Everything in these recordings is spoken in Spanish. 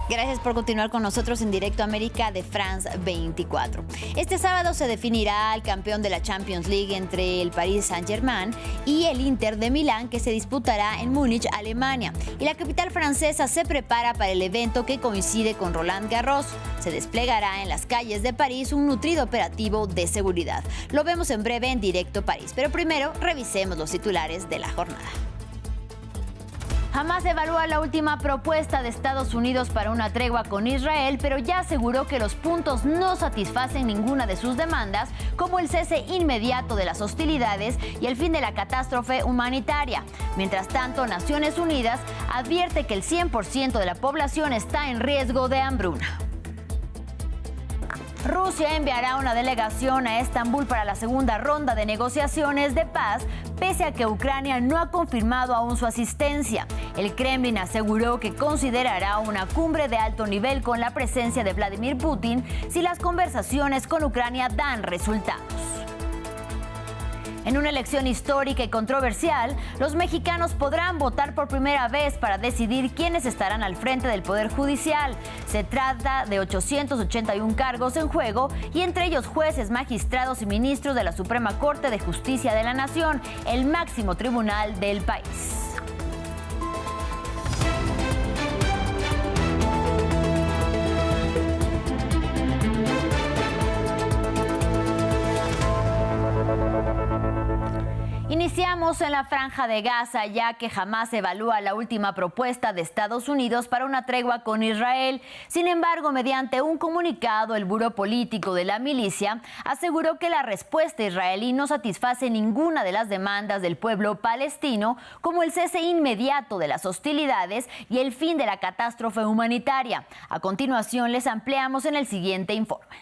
Gracias por continuar con nosotros en Directo América de France 24. Este sábado se definirá el campeón de la Champions League entre el Paris Saint-Germain y el Inter de Milán, que se disputará en Múnich, Alemania. Y la capital francesa se prepara para el evento que coincide con Roland Garros. Se desplegará en las calles de París un nutrido operativo de seguridad. Lo vemos en breve en Directo París, pero primero revisemos los titulares de la jornada. Hamás evalúa la última propuesta de Estados Unidos para una tregua con Israel, pero ya aseguró que los puntos no satisfacen ninguna de sus demandas, como el cese inmediato de las hostilidades y el fin de la catástrofe humanitaria. Mientras tanto, Naciones Unidas advierte que el 100% de la población está en riesgo de hambruna. Rusia enviará una delegación a Estambul para la segunda ronda de negociaciones de paz, pese a que Ucrania no ha confirmado aún su asistencia. El Kremlin aseguró que considerará una cumbre de alto nivel con la presencia de Vladimir Putin si las conversaciones con Ucrania dan resultados. En una elección histórica y controversial, los mexicanos podrán votar por primera vez para decidir quiénes estarán al frente del Poder Judicial. Se trata de 881 cargos en juego y entre ellos jueces, magistrados y ministros de la Suprema Corte de Justicia de la Nación, el máximo tribunal del país. Iniciamos en la Franja de Gaza, ya que Hamás evalúa la última propuesta de Estados Unidos para una tregua con Israel. Sin embargo, mediante un comunicado, el Buró Político de la milicia aseguró que la respuesta israelí no satisface ninguna de las demandas del pueblo palestino, como el cese inmediato de las hostilidades y el fin de la catástrofe humanitaria. A continuación, les ampliamos en el siguiente informe.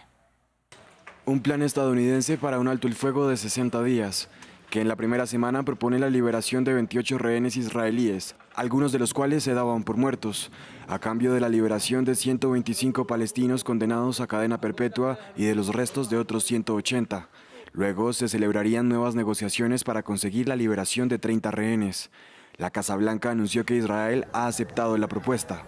Un plan estadounidense para un alto el fuego de 60 días. Que en la primera semana propone la liberación de 28 rehenes israelíes, algunos de los cuales se daban por muertos, a cambio de la liberación de 125 palestinos condenados a cadena perpetua y de los restos de otros 180. Luego se celebrarían nuevas negociaciones para conseguir la liberación de 30 rehenes. La Casa Blanca anunció que Israel ha aceptado la propuesta.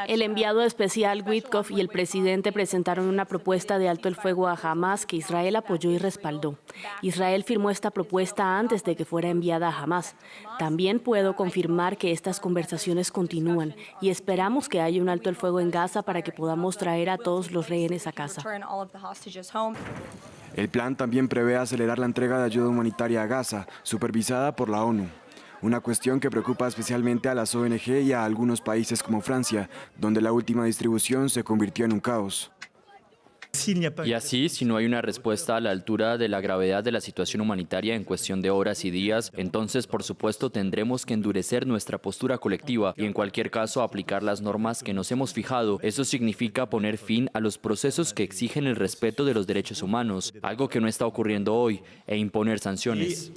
El enviado especial Witkoff y el presidente presentaron una propuesta de alto el fuego a Hamás que Israel apoyó y respaldó. Israel firmó esta propuesta antes de que fuera enviada a Hamás. También puedo confirmar que estas conversaciones continúan y esperamos que haya un alto el fuego en Gaza para que podamos traer a todos los rehenes a casa. El plan también prevé acelerar la entrega de ayuda humanitaria a Gaza, supervisada por la ONU. Una cuestión que preocupa especialmente a las ONG y a algunos países como Francia, donde la última distribución se convirtió en un caos. Y así, si no hay una respuesta a la altura de la gravedad de la situación humanitaria en cuestión de horas y días, entonces, por supuesto, tendremos que endurecer nuestra postura colectiva y, en cualquier caso, aplicar las normas que nos hemos fijado. Eso significa poner fin a los procesos que exigen el respeto de los derechos humanos, algo que no está ocurriendo hoy, e imponer sanciones.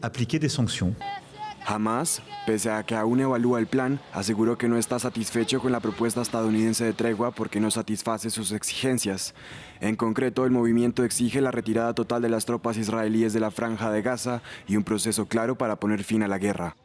Hamás, pese a que aún evalúa el plan, aseguró que no está satisfecho con la propuesta estadounidense de tregua porque no satisface sus exigencias. En concreto, el movimiento exige la retirada total de las tropas israelíes de la Franja de Gaza y un proceso claro para poner fin a la guerra.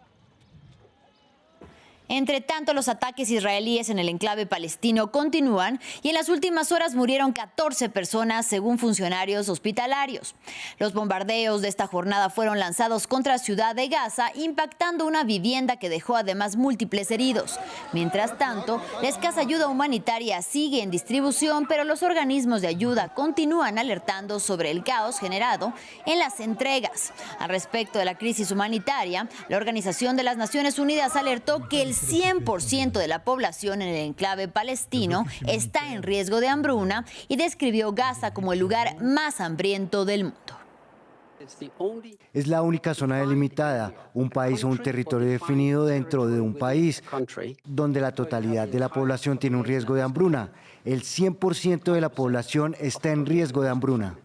Entre tanto, los ataques israelíes en el enclave palestino continúan y en las últimas horas murieron 14 personas, según funcionarios hospitalarios. Los bombardeos de esta jornada fueron lanzados contra Ciudad de Gaza, impactando una vivienda que dejó además múltiples heridos. Mientras tanto, la escasa ayuda humanitaria sigue en distribución, pero los organismos de ayuda continúan alertando sobre el caos generado en las entregas. Al respecto de la crisis humanitaria, la Organización de las Naciones Unidas alertó que el 100% de la población en el enclave palestino está en riesgo de hambruna y describió Gaza como el lugar más hambriento del mundo. Es la única zona delimitada, un país o un territorio definido dentro de un país, donde la totalidad de la población tiene un riesgo de hambruna. El 100% de la población está en riesgo de hambruna.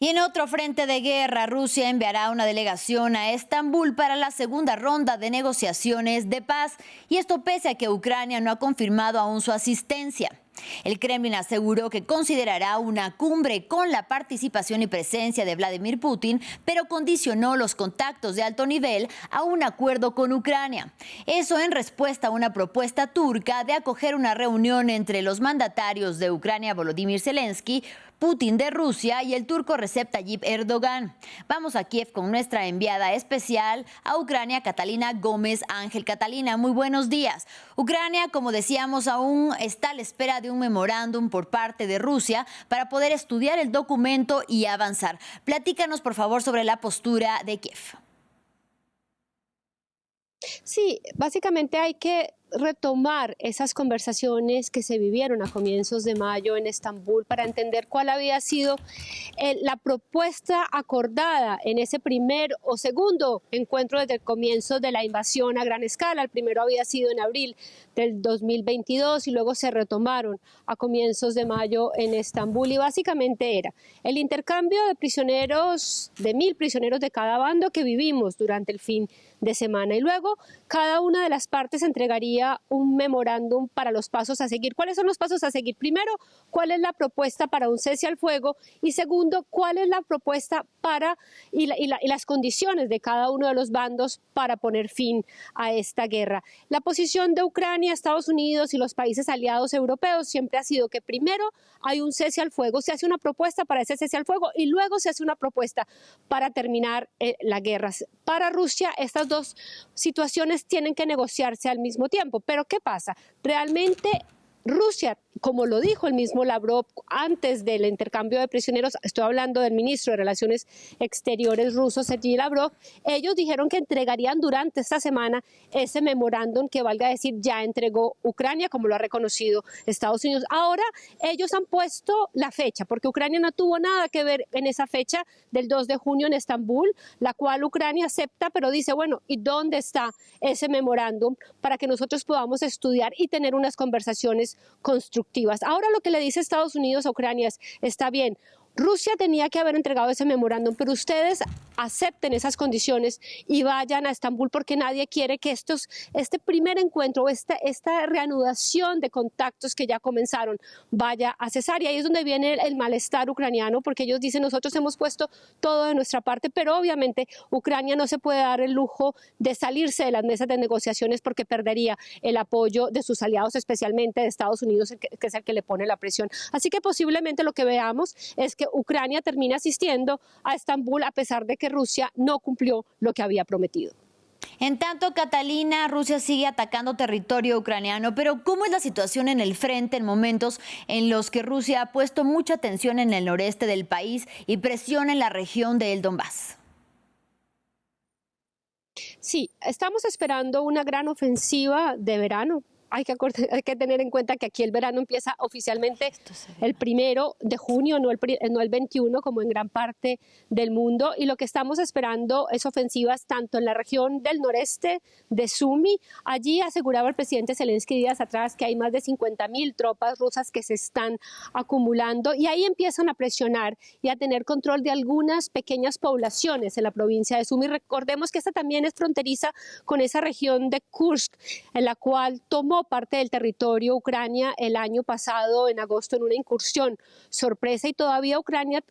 Y en otro frente de guerra, Rusia enviará una delegación a Estambul para la segunda ronda de negociaciones de paz. Y esto pese a que Ucrania no ha confirmado aún su asistencia. El Kremlin aseguró que considerará una cumbre con la participación y presencia de Vladimir Putin, pero condicionó los contactos de alto nivel a un acuerdo con Ucrania. Eso en respuesta a una propuesta turca de acoger una reunión entre los mandatarios de Ucrania, Volodymyr Zelensky, Putin de Rusia y el turco Recep Tayyip Erdogan. Vamos a Kiev con nuestra enviada especial a Ucrania, Catalina Gómez Ángel. Catalina, muy buenos días. Ucrania, como decíamos, aún está a la espera de un memorándum por parte de Rusia para poder estudiar el documento y avanzar. Platícanos, por favor, sobre la postura de Kiev. Sí, básicamente hay que retomar esas conversaciones que se vivieron a comienzos de mayo en Estambul para entender cuál había sido la propuesta acordada en ese primer o segundo encuentro desde el comienzo de la invasión a gran escala. El primero había sido en abril del 2022 y luego se retomaron a comienzos de mayo en Estambul, y básicamente era el intercambio de prisioneros, de 1.000 prisioneros de cada bando que vivimos durante el fin de semana, y luego cada una de las partes entregaría un memorándum para los pasos a seguir. ¿Cuáles son los pasos a seguir? Primero, ¿cuál es la propuesta para un cese al fuego? Y segundo, ¿cuál es la propuesta para y las condiciones de cada uno de los bandos para poner fin a esta guerra? La posición de Ucrania, Estados Unidos y los países aliados europeos siempre ha sido que primero hay un cese al fuego, se hace una propuesta para ese cese al fuego y luego se hace una propuesta para terminar la guerra. Para Rusia, estas dos situaciones tienen que negociarse al mismo tiempo. Pero ¿qué pasa? Realmente Rusia, como lo dijo el mismo Lavrov antes del intercambio de prisioneros, estoy hablando del ministro de Relaciones Exteriores ruso, Sergei Lavrov, ellos dijeron que entregarían durante esta semana ese memorándum que, valga decir, ya entregó Ucrania, como lo ha reconocido Estados Unidos. Ahora ellos han puesto la fecha, porque Ucrania no tuvo nada que ver en esa fecha del 2 de junio en Estambul, la cual Ucrania acepta, pero dice, bueno, ¿y dónde está ese memorándum para que nosotros podamos estudiar y tener unas conversaciones constructivas? Ahora lo que le dice Estados Unidos a Ucrania es, está bien, Rusia tenía que haber entregado ese memorándum, pero ustedes acepten esas condiciones y vayan a Estambul, porque nadie quiere que este primer encuentro, esta reanudación de contactos que ya comenzaron, vaya a cesar. Y ahí es donde viene el malestar ucraniano, porque ellos dicen, nosotros hemos puesto todo de nuestra parte, pero obviamente Ucrania no se puede dar el lujo de salirse de las mesas de negociaciones porque perdería el apoyo de sus aliados, especialmente de Estados Unidos, que es el que le pone la presión. Así que posiblemente lo que veamos es que Ucrania termina asistiendo a Estambul a pesar de que Rusia no cumplió lo que había prometido. En tanto, Catalina, Rusia sigue atacando territorio ucraniano, pero ¿cómo es la situación en el frente en momentos en los que Rusia ha puesto mucha tensión en el noreste del país y presiona en la región del Donbass? Sí, estamos esperando una gran ofensiva de verano. Hay que tener en cuenta que aquí el verano empieza oficialmente el 1 de junio, no el 21, como en gran parte del mundo. Y lo que estamos esperando es ofensivas tanto en la región del noreste de Sumy. Allí aseguraba el presidente Zelensky días atrás que hay más de 50.000 tropas rusas que se están acumulando. Y ahí empiezan a presionar y a tener control de algunas pequeñas poblaciones en la provincia de Sumy. Recordemos que esta también es fronteriza con esa región de Kursk, en la cual tomó parte del territorio Ucrania el año pasado, en agosto, en una incursión sorpresa, y todavía Ucrania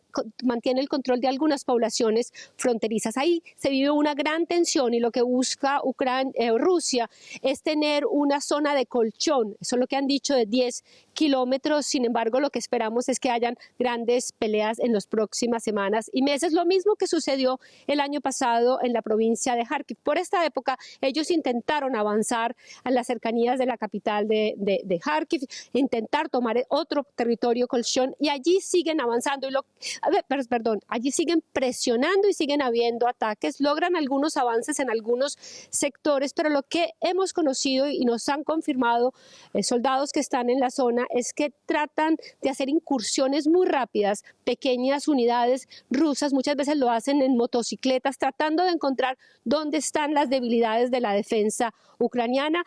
mantiene el control de algunas poblaciones fronterizas. Ahí se vive una gran tensión y lo que busca Rusia es tener una zona de colchón. Eso es lo que han dicho, de 10 kilómetros. Sin embargo, lo que esperamos es que hayan grandes peleas en las próximas semanas y meses. Lo mismo que sucedió el año pasado en la provincia de Kharkiv. Por esta época, ellos intentaron avanzar a las cercanías de la capital de Kharkiv, intentar tomar otro territorio colchón, y allí siguen avanzando allí siguen presionando y siguen habiendo ataques, logran algunos avances en algunos sectores, pero lo que hemos conocido y nos han confirmado soldados que están en la zona es que tratan de hacer incursiones muy rápidas, pequeñas unidades rusas, muchas veces lo hacen en motocicletas, tratando de encontrar dónde están las debilidades de la defensa ucraniana.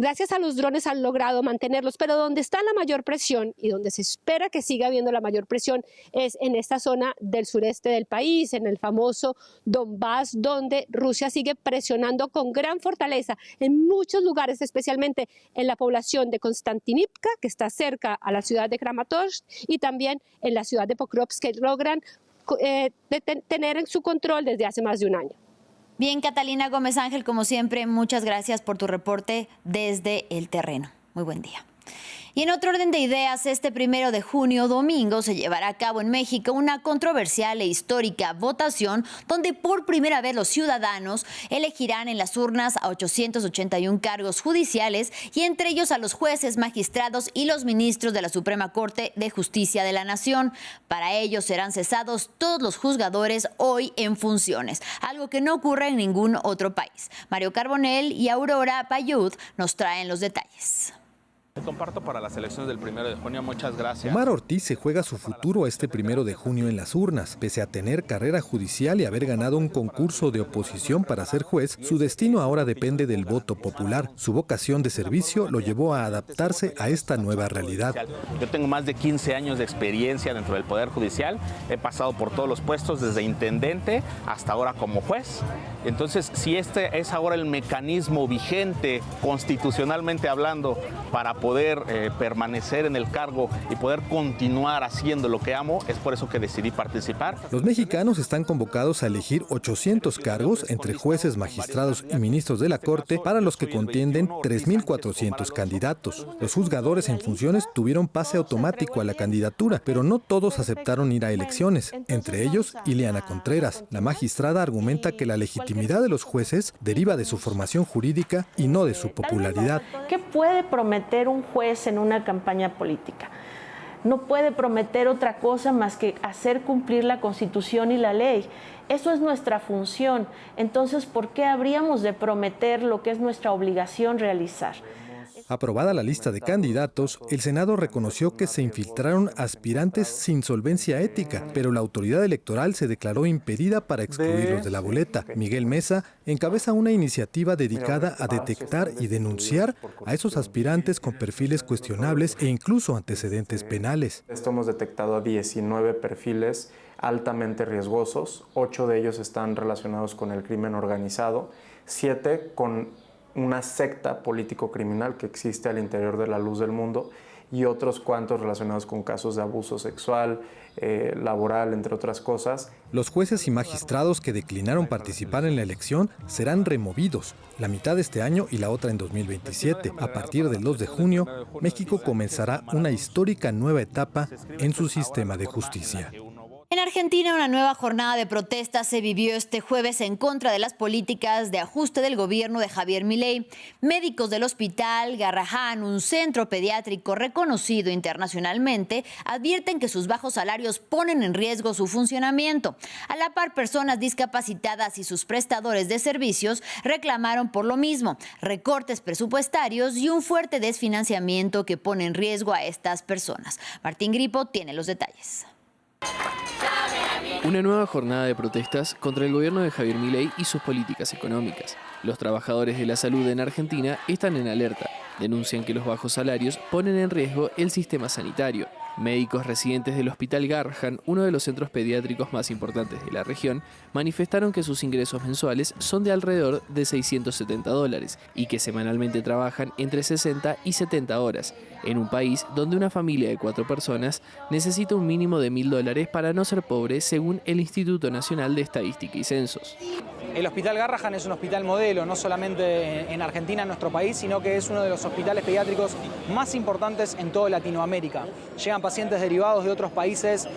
Gracias a los drones han logrado mantenerlos, pero donde está la mayor presión y donde se espera que siga habiendo la mayor presión es en esta zona del sureste del país, en el famoso Donbass, donde Rusia sigue presionando con gran fortaleza en muchos lugares, especialmente en la población de Konstantinivka, que está cerca a la ciudad de Kramatorsk, y también en la ciudad de Pokrovsk, que logran tener en su control desde hace más de un año. Bien, Catalina Gómez Ángel, como siempre, muchas gracias por tu reporte desde el terreno. Muy buen día. Y en otro orden de ideas, este 1 de junio, domingo, se llevará a cabo en México una controversial e histórica votación donde por primera vez los ciudadanos elegirán en las urnas a 881 cargos judiciales y entre ellos a los jueces, magistrados y los ministros de la Suprema Corte de Justicia de la Nación. Para ello serán cesados todos los juzgadores hoy en funciones, algo que no ocurre en ningún otro país. Mario Carbonell y Aurora Payud nos traen los detalles. Comparto para las elecciones del 1 de junio, muchas gracias. Omar Ortiz se juega su futuro este 1 de junio en las urnas. Pese a tener carrera judicial y haber ganado un concurso de oposición para ser juez, su destino ahora depende del voto popular. Su vocación de servicio lo llevó a adaptarse a esta nueva realidad. Yo tengo más de 15 años de experiencia dentro del Poder Judicial. He pasado por todos los puestos, desde intendente hasta ahora como juez. Entonces, si este es ahora el mecanismo vigente, constitucionalmente hablando, para poder permanecer en el cargo y poder continuar haciendo lo que amo, es por eso que decidí participar. Los mexicanos están convocados a elegir 800 cargos entre jueces, magistrados y ministros de la Corte, para los que contienden 3.400 candidatos. Los juzgadores en funciones tuvieron pase automático a la candidatura, pero no todos aceptaron ir a elecciones, entre ellos Ileana Contreras. La magistrada argumenta que la legitimidad de los jueces deriva de su formación jurídica y no de su popularidad. ¿Qué puede prometer un juez en una campaña política? No puede prometer otra cosa más que hacer cumplir la Constitución y la ley. Eso es nuestra función. Entonces, ¿por qué habríamos de prometer lo que es nuestra obligación realizar? Aprobada la lista de candidatos, el Senado reconoció que se infiltraron aspirantes sin solvencia ética, pero la autoridad electoral se declaró impedida para excluirlos de la boleta. Miguel Mesa encabeza una iniciativa dedicada a detectar y denunciar a esos aspirantes con perfiles cuestionables e incluso antecedentes penales. Hemos detectado a 19 perfiles altamente riesgosos, 8 de ellos están relacionados con el crimen organizado, 7 con una secta político-criminal que existe al interior de la luz del mundo y otros cuantos relacionados con casos de abuso sexual, laboral, entre otras cosas. Los jueces y magistrados que declinaron participar en la elección serán removidos, la mitad este año y la otra en 2027. A partir del 2 de junio, México comenzará una histórica nueva etapa en su sistema de justicia. En Argentina, una nueva jornada de protestas se vivió este jueves en contra de las políticas de ajuste del gobierno de Javier Milei. Médicos del Hospital Garrahan, un centro pediátrico reconocido internacionalmente, advierten que sus bajos salarios ponen en riesgo su funcionamiento. A la par, personas discapacitadas y sus prestadores de servicios reclamaron por lo mismo, recortes presupuestarios y un fuerte desfinanciamiento que pone en riesgo a estas personas. Martín Gripo tiene los detalles. Una nueva jornada de protestas contra el gobierno de Javier Milei y sus políticas económicas. Los trabajadores de la salud en Argentina están en alerta. Denuncian que los bajos salarios ponen en riesgo el sistema sanitario. Médicos residentes del Hospital Garrahan, uno de los centros pediátricos más importantes de la región, manifestaron que sus ingresos mensuales son de alrededor de $670 y que semanalmente trabajan entre 60 y 70 horas, en un país donde una familia de 4 personas necesita un mínimo de $1.000 para no ser pobre, según el Instituto Nacional de Estadística y Censos. El Hospital Garrahan es un hospital modelo, no solamente en Argentina, en nuestro país, sino que es uno de los hospitales pediátricos más importantes en toda Latinoamérica. Llegan pacientes derivados de otros países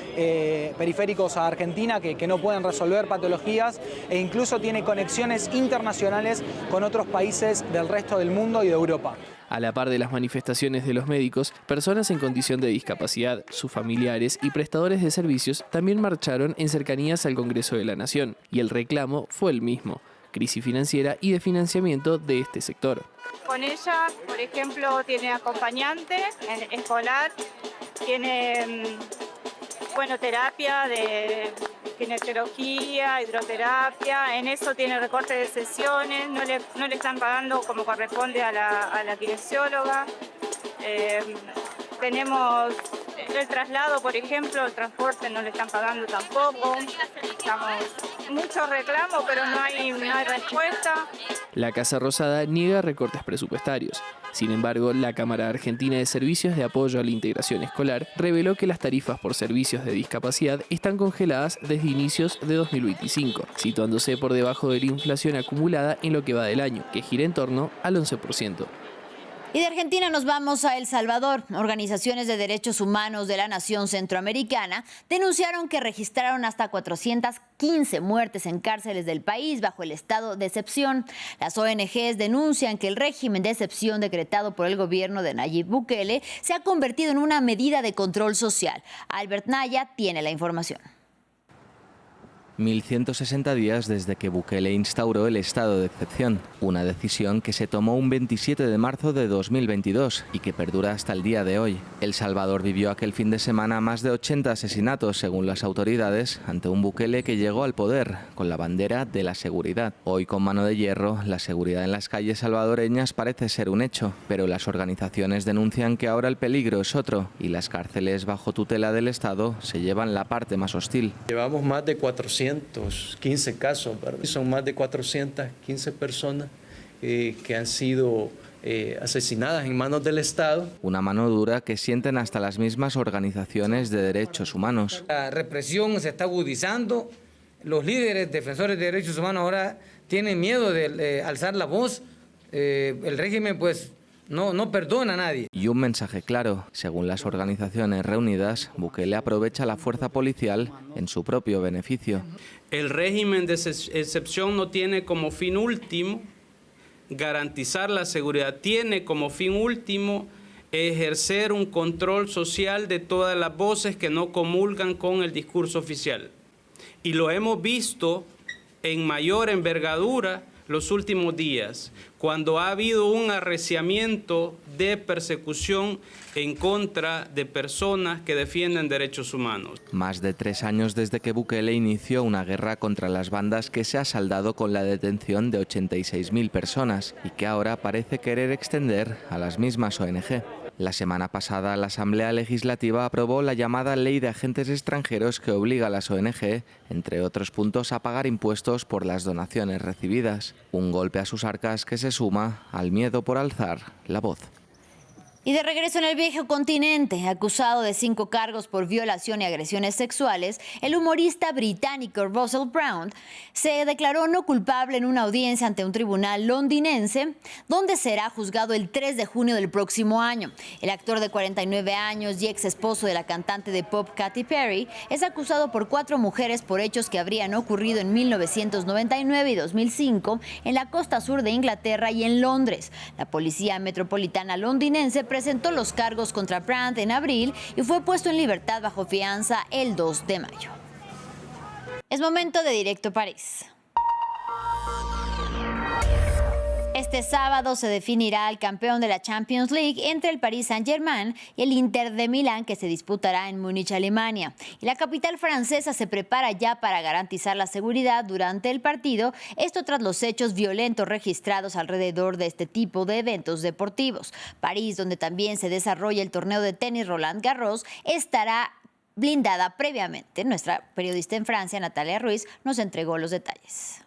periféricos a Argentina que no pueden resolver patologías e incluso tiene conexiones internacionales con otros países del resto del mundo y de Europa. A la par de las manifestaciones de los médicos, personas en condición de discapacidad, sus familiares y prestadores de servicios también marcharon en cercanías al Congreso de la Nación, y el reclamo fue el mismo: crisis financiera y de financiamiento de este sector. Con ella, por ejemplo, tiene acompañante escolar, tiene terapia kinesiología, hidroterapia. En eso tiene recorte de sesiones, no le están pagando como corresponde a la kinesióloga. Tenemos el traslado, por ejemplo, el transporte no le están pagando tampoco. Muchos reclamos, pero no hay respuesta. La Casa Rosada niega recortes presupuestarios. Sin embargo, la Cámara Argentina de Servicios de Apoyo a la Integración Escolar reveló que las tarifas por servicios de discapacidad están congeladas desde inicios de 2025, situándose por debajo de la inflación acumulada en lo que va del año, que gira en torno al 11%. Y de Argentina nos vamos a El Salvador. Organizaciones de derechos humanos de la nación centroamericana denunciaron que registraron hasta 415 muertes en cárceles del país bajo el estado de excepción. Las ONGs denuncian que el régimen de excepción decretado por el gobierno de Nayib Bukele se ha convertido en una medida de control social. Albert Naya tiene la información. 1.160 días desde que Bukele instauró el estado de excepción, una decisión que se tomó un 27 de marzo de 2022 y que perdura hasta el día de hoy. El Salvador vivió aquel fin de semana más de 80 asesinatos, según las autoridades, ante un Bukele que llegó al poder con la bandera de la seguridad. Hoy, con mano de hierro, la seguridad en las calles salvadoreñas parece ser un hecho, pero las organizaciones denuncian que ahora el peligro es otro y las cárceles bajo tutela del Estado se llevan la parte más hostil. Llevamos más de 415 casos, ¿verdad? Son más de 415 personas que han sido asesinadas en manos del Estado. Una mano dura que sienten hasta las mismas organizaciones de derechos humanos. La represión se está agudizando, los líderes defensores de derechos humanos ahora tienen miedo de alzar la voz, el régimen pues no perdona a nadie. Y un mensaje claro, según las organizaciones reunidas, Bukele aprovecha la fuerza policial en su propio beneficio. El régimen de excepción no tiene como fin último garantizar la seguridad, tiene como fin último ejercer un control social de todas las voces que no comulgan con el discurso oficial. Y lo hemos visto en mayor envergadura los últimos días, cuando ha habido un arreciamiento de persecución en contra de personas que defienden derechos humanos. Más de 3 años desde que Bukele inició una guerra contra las bandas que se ha saldado con la detención de 86.000 personas y que ahora parece querer extender a las mismas ONG. La semana pasada, la Asamblea Legislativa aprobó la llamada Ley de Agentes Extranjeros que obliga a las ONG, entre otros puntos, a pagar impuestos por las donaciones recibidas. Un golpe a sus arcas que se suma al miedo por alzar la voz. Y de regreso en el viejo continente, acusado de 5 cargos por violación y agresiones sexuales, el humorista británico Russell Brand se declaró no culpable en una audiencia ante un tribunal londinense, donde será juzgado el 3 de junio del próximo año. El actor de 49 años y ex esposo de la cantante de pop Katy Perry es acusado por 4 mujeres por hechos que habrían ocurrido en 1999 y 2005 en la costa sur de Inglaterra y en Londres. La Policía Metropolitana londinense presentó los cargos contra Brand en abril y fue puesto en libertad bajo fianza el 2 de mayo. Es momento de Directo París. Este sábado se definirá el campeón de la Champions League entre el Paris Saint-Germain y el Inter de Milán, que se disputará en Múnich, Alemania. Y la capital francesa se prepara ya para garantizar la seguridad durante el partido, esto tras los hechos violentos registrados alrededor de este tipo de eventos deportivos. París, donde también se desarrolla el torneo de tenis Roland Garros, estará blindada previamente. Nuestra periodista en Francia, Natalia Ruiz, nos entregó los detalles.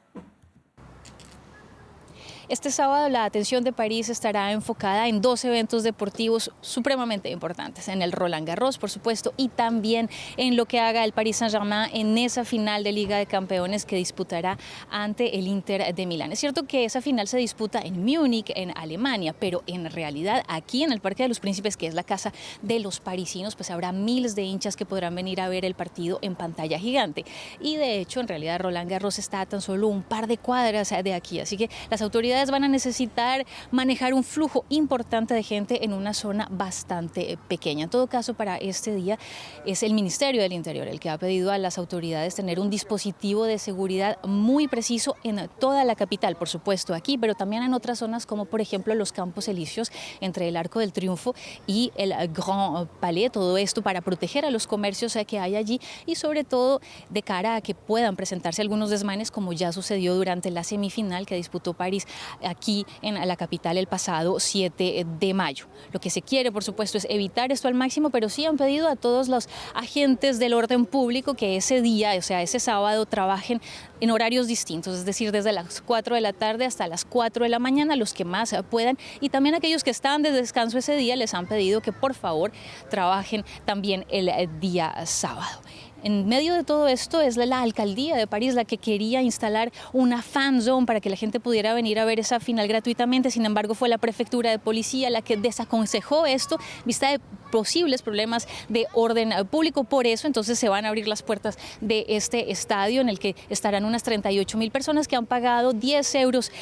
Este sábado la atención de París estará enfocada en 2 eventos deportivos supremamente importantes, en el Roland Garros, por supuesto, y también en lo que haga el Paris Saint-Germain en esa final de Liga de Campeones que disputará ante el Inter de Milán. Es cierto que esa final se disputa en Múnich, en Alemania, pero en realidad aquí en el Parque de los Príncipes, que es la casa de los parisinos, pues habrá miles de hinchas que podrán venir a ver el partido en pantalla gigante. Y de hecho, en realidad Roland Garros está a tan solo un par de cuadras de aquí, así que las autoridades autoridades van a necesitar manejar un flujo importante de gente en una zona bastante pequeña. En todo caso, para este día es el Ministerio del Interior el que ha pedido a las autoridades tener un dispositivo de seguridad muy preciso en toda la capital, por supuesto aquí, pero también en otras zonas como por ejemplo los Campos Elíseos, entre el Arco del Triunfo y el Grand Palais, todo esto para proteger a los comercios que hay allí y sobre todo de cara a que puedan presentarse algunos desmanes como ya sucedió durante la semifinal que disputó París aquí en la capital el pasado 7 de mayo. Lo que se quiere, por supuesto, es evitar esto al máximo, pero sí han pedido a todos los agentes del orden público que ese día, o sea, ese sábado, trabajen en horarios distintos, es decir, desde las 4 de la tarde hasta las 4 de la mañana, los que más puedan, y también aquellos que están de descanso ese día les han pedido que por favor trabajen también el día sábado. En medio de todo esto es la alcaldía de París la que quería instalar una fan zone para que la gente pudiera venir a ver esa final gratuitamente. Sin embargo, fue la prefectura de policía la que desaconsejó esto, vista de posibles problemas de orden público. Por eso, entonces, se van a abrir las puertas de este estadio en el que estarán unas 38.000 personas que han pagado 10 euros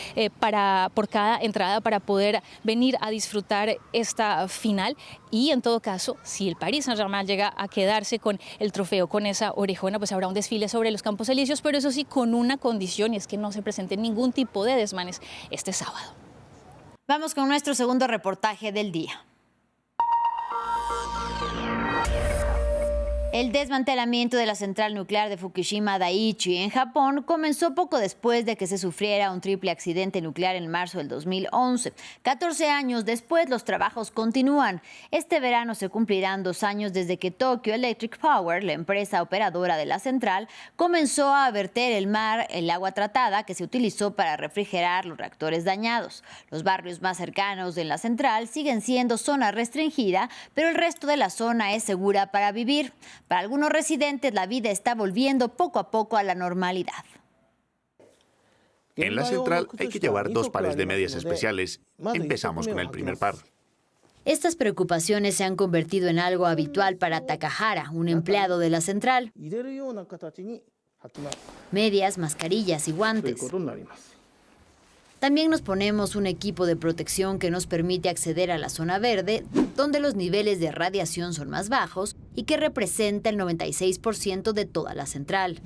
por cada entrada para poder venir a disfrutar esta final. Y en todo caso, si el Paris Saint-Germain llega a quedarse con el trofeo, con esa orejona, pues habrá un desfile sobre los Campos Elíseos, pero eso sí, con una condición, y es que no se presente ningún tipo de desmanes este sábado. Vamos con nuestro segundo reportaje del día. El desmantelamiento de la central nuclear de Fukushima Daiichi en Japón comenzó poco después de que se sufriera un triple accidente nuclear en marzo del 2011. 14 años después, los trabajos continúan. Este verano se cumplirán 2 años desde que Tokyo Electric Power, la empresa operadora de la central, comenzó a verter el agua tratada que se utilizó para refrigerar los reactores dañados. Los barrios más cercanos de la central siguen siendo zona restringida, pero el resto de la zona es segura para vivir. Para algunos residentes, la vida está volviendo poco a poco a la normalidad. En la central hay que llevar 2 pares de medias especiales. Empezamos con el primer par. Estas preocupaciones se han convertido en algo habitual para Takahara, un empleado de la central. Medias, mascarillas y guantes. También nos ponemos un equipo de protección que nos permite acceder a la zona verde, donde los niveles de radiación son más bajos y que representa el 96% de toda la central.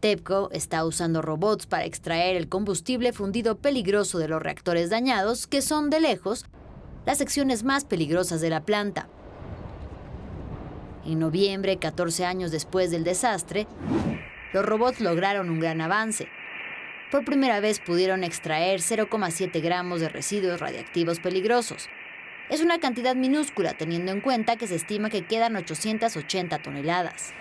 TEPCO está usando robots para extraer el combustible fundido peligroso de los reactores dañados, que son, de lejos, las secciones más peligrosas de la planta. En noviembre, 14 años después del desastre, los robots lograron un gran avance. Por primera vez pudieron extraer 0,7 gramos de residuos radiactivos peligrosos. Es una cantidad minúscula teniendo en cuenta que se estima que quedan 880 toneladas.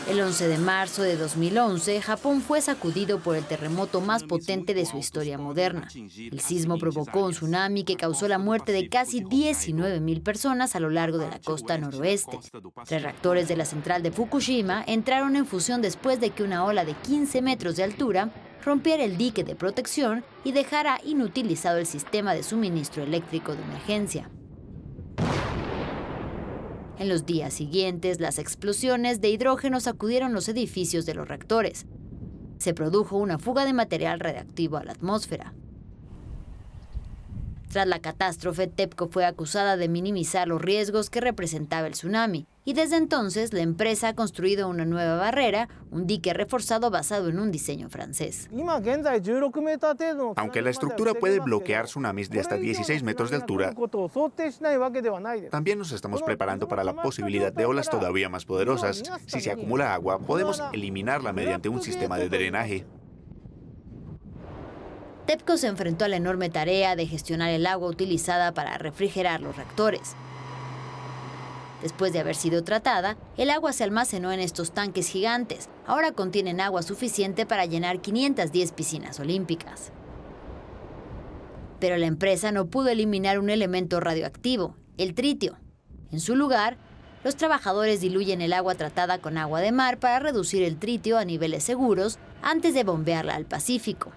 El 11 de marzo de 2011, Japón fue sacudido por el terremoto más potente de su historia moderna. El sismo provocó un tsunami que causó la muerte de casi 19.000 personas a lo largo de la costa noroeste. 3 reactores de la central de Fukushima entraron en fusión después de que una ola de 15 metros de altura rompiera el dique de protección y dejara inutilizado el sistema de suministro eléctrico de emergencia. En los días siguientes, las explosiones de hidrógeno sacudieron los edificios de los reactores. Se produjo una fuga de material radiactivo a la atmósfera. Tras la catástrofe, TEPCO fue acusada de minimizar los riesgos que representaba el tsunami, y desde entonces la empresa ha construido una nueva barrera, un dique reforzado basado en un diseño francés. Aunque la estructura puede bloquear tsunamis de hasta 16 metros de altura, también nos estamos preparando para la posibilidad de olas todavía más poderosas. Si se acumula agua, podemos eliminarla mediante un sistema de drenaje. TEPCO se enfrentó a la enorme tarea de gestionar el agua utilizada para refrigerar los reactores. Después de haber sido tratada, el agua se almacenó en estos tanques gigantes. Ahora contienen agua suficiente para llenar 510 piscinas olímpicas. Pero la empresa no pudo eliminar un elemento radioactivo, el tritio. En su lugar, los trabajadores diluyen el agua tratada con agua de mar para reducir el tritio a niveles seguros antes de bombearla al Pacífico.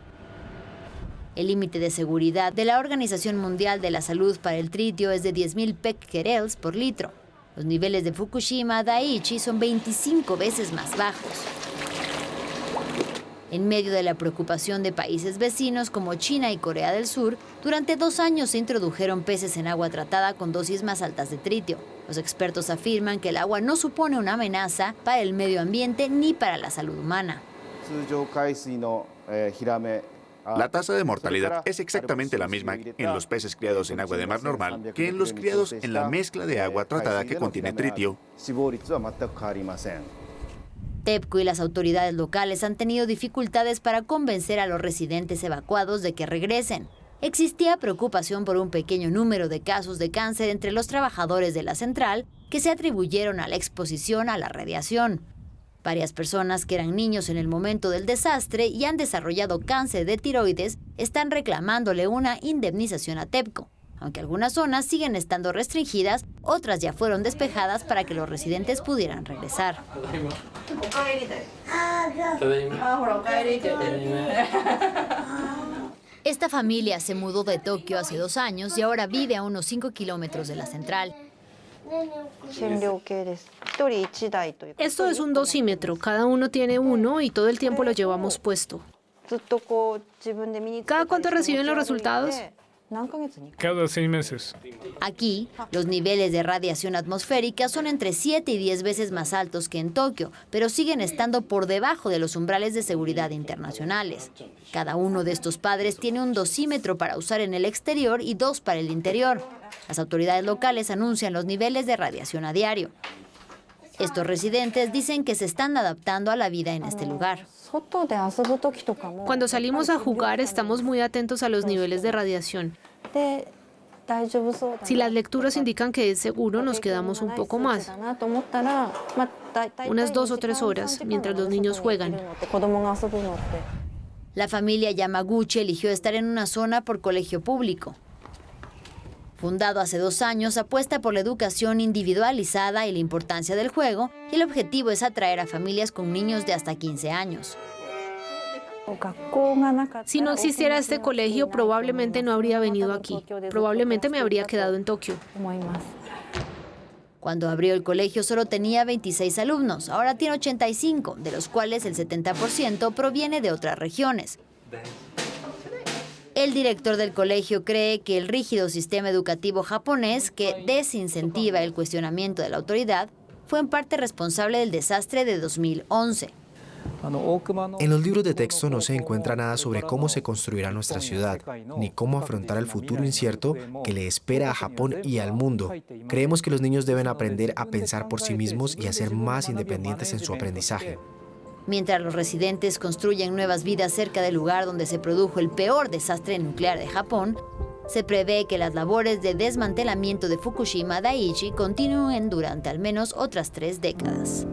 El límite de seguridad de la Organización Mundial de la Salud para el tritio es de 10.000 becquerels por litro. Los niveles de Fukushima Daiichi son 25 veces más bajos. En medio de la preocupación de países vecinos como China y Corea del Sur, durante 2 años se introdujeron peces en agua tratada con dosis más altas de tritio. Los expertos afirman que el agua no supone una amenaza para el medio ambiente ni para la salud humana. La tasa de mortalidad es exactamente la misma en los peces criados en agua de mar normal que en los criados en la mezcla de agua tratada que contiene tritio. TEPCO y las autoridades locales han tenido dificultades para convencer a los residentes evacuados de que regresen. Existía preocupación por un pequeño número de casos de cáncer entre los trabajadores de la central que se atribuyeron a la exposición a la radiación. Varias personas que eran niños en el momento del desastre y han desarrollado cáncer de tiroides están reclamándole una indemnización a TEPCO. Aunque algunas zonas siguen estando restringidas, otras ya fueron despejadas para que los residentes pudieran regresar. Esta familia se mudó de Tokio hace 2 años y ahora vive a unos 5 kilómetros de la central. Esto es un dosímetro, cada uno tiene uno y todo el tiempo lo llevamos puesto. ¿Cada cuánto reciben los resultados? Cada 6 meses. Aquí, los niveles de radiación atmosférica son entre 7 y 10 veces más altos que en Tokio, pero siguen estando por debajo de los umbrales de seguridad internacionales. Cada uno de estos padres tiene un dosímetro para usar en el exterior y 2 para el interior. Las autoridades locales anuncian los niveles de radiación a diario. Estos residentes dicen que se están adaptando a la vida en este lugar. Cuando salimos a jugar estamos muy atentos a los niveles de radiación. Si las lecturas indican que es seguro, nos quedamos un poco más. Unas 2 o 3 horas, mientras los niños juegan. La familia Yamaguchi eligió estar en una zona por colegio público. Fundado hace 2 años, apuesta por la educación individualizada y la importancia del juego, y el objetivo es atraer a familias con niños de hasta 15 años. Si no existiera este colegio, probablemente no habría venido aquí. Probablemente me habría quedado en Tokio. Cuando abrió el colegio solo tenía 26 alumnos, ahora tiene 85, de los cuales el 70% proviene de otras regiones. El director del colegio cree que el rígido sistema educativo japonés, que desincentiva el cuestionamiento de la autoridad, fue en parte responsable del desastre de 2011. En los libros de texto no se encuentra nada sobre cómo se construirá nuestra ciudad, ni cómo afrontar el futuro incierto que le espera a Japón y al mundo. Creemos que los niños deben aprender a pensar por sí mismos y a ser más independientes en su aprendizaje. Mientras los residentes construyen nuevas vidas cerca del lugar donde se produjo el peor desastre nuclear de Japón, se prevé que las labores de desmantelamiento de Fukushima Daiichi continúen durante al menos otras 3 décadas.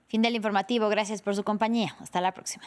Fin del informativo, gracias por su compañía. Hasta la próxima.